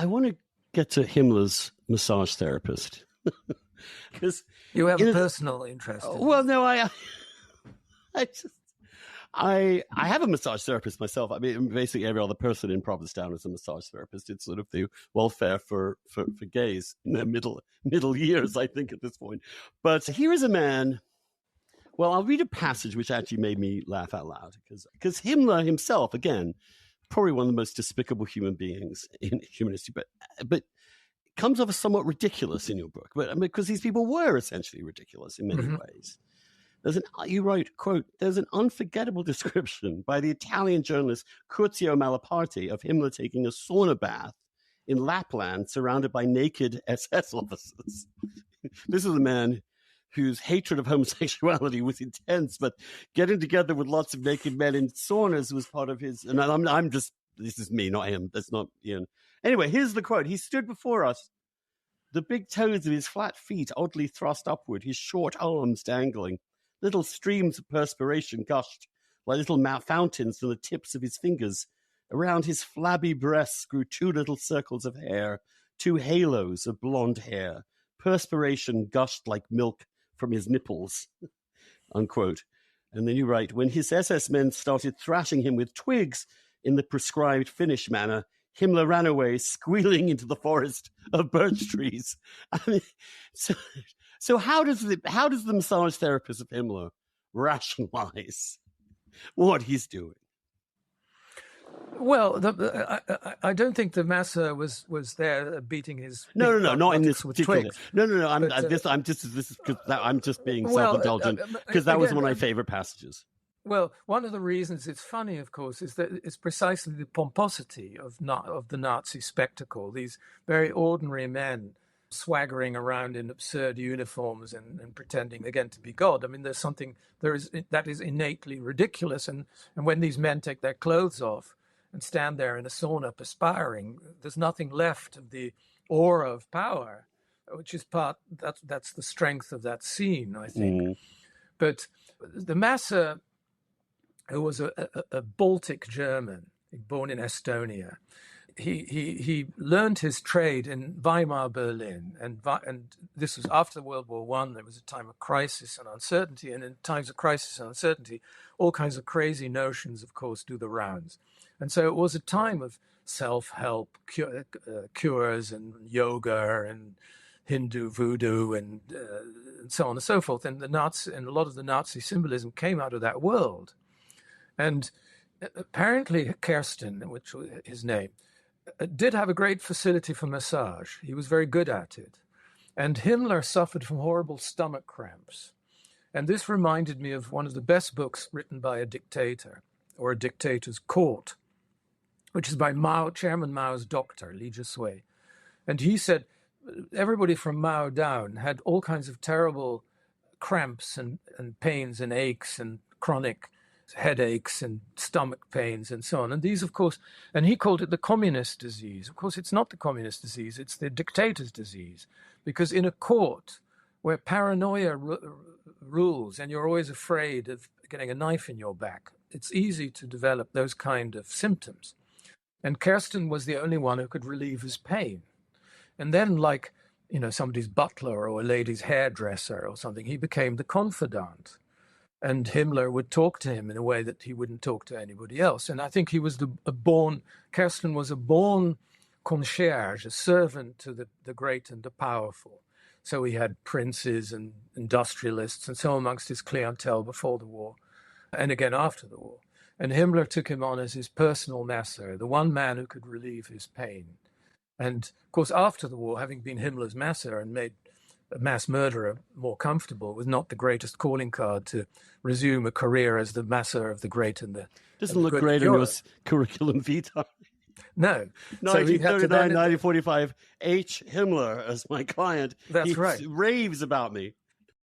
I want to get to Himmler's massage therapist. Because you have a personal interest in well, no, I have a massage therapist myself. I mean, basically every other person in Provincetown is a massage therapist. It's sort of the welfare for gays in their middle years, I think, at this point. But here is a man. Well, I'll read a passage which actually made me laugh out loud because Himmler himself, again, probably one of the most despicable human beings in human history, but comes off as somewhat ridiculous in your book. But because these people were essentially ridiculous in many ways. You write, quote, there's an unforgettable description by the Italian journalist Curzio Malaparte of Himmler taking a sauna bath in Lapland surrounded by naked SS officers. This is a man whose hatred of homosexuality was intense, but getting together with lots of naked men in saunas was part of his, and I'm just, this is me, not him. That's not Ian. Anyway, here's the quote. He stood before us, the big toes of his flat feet oddly thrust upward, his short arms dangling. Little streams of perspiration gushed like little fountains from the tips of his fingers. Around his flabby breasts grew two little circles of hair, two halos of blonde hair. Perspiration gushed like milk from his nipples, unquote. And then you write, when his SS men started thrashing him with twigs in the prescribed Finnish manner, Himmler ran away, squealing into the forest of birch trees. I mean, so how does the massage therapist of Himmler rationalize what he's doing? Well, I don't think the masseur was there beating his no, not in this particular. Twigs. No. I'm just being self-indulgent because that was one of my favorite passages. Well, one of the reasons it's funny, of course, is that it's precisely the pomposity of the Nazi spectacle. These very ordinary men swaggering around in absurd uniforms and pretending again to be God. I mean, that is innately ridiculous. And when these men take their clothes off and stand there in a sauna perspiring, there's nothing left of the aura of power, which is that's the strength of that scene, I think. But the masseur, who was a Baltic German, born in Estonia, he learned his trade in Weimar, Berlin, and this was after World War I. There was a time of crisis and uncertainty, and in times of crisis and uncertainty, all kinds of crazy notions, of course, do the rounds. And so it was a time of self-help, cures and yoga and Hindu voodoo and so on and so forth. And a lot of the Nazi symbolism came out of that world. And apparently Kersten, which was his name, did have a great facility for massage. He was very good at it. And Himmler suffered from horrible stomach cramps. And this reminded me of one of the best books written by a dictator, or a dictator's court, which is by Chairman Mao's doctor, Li Jisui. And he said everybody from Mao down had all kinds of terrible cramps and pains and aches and chronic headaches and stomach pains and so on. And these, of course, and he called it the communist disease. Of course, it's not the communist disease, it's the dictator's disease. Because in a court where paranoia rules and you're always afraid of getting a knife in your back, it's easy to develop those kind of symptoms. And Kersten was the only one who could relieve his pain. And then, like, somebody's butler or a lady's hairdresser or something, he became the confidant. And Himmler would talk to him in a way that he wouldn't talk to anybody else. And I think he was Kersten was a born concierge, a servant to the great and the powerful. So he had princes and industrialists and so amongst his clientele before the war and again after the war. And Himmler took him on as his personal masseur, the one man who could relieve his pain. And, of course, after the war, having been Himmler's masseur and made a mass murderer more comfortable, was not the greatest calling card to resume a career as the masseur of the great and the Doesn't look great in your curriculum vitae. No. 1939, 1945, H. Himmler as my client. That's right. He raves about me.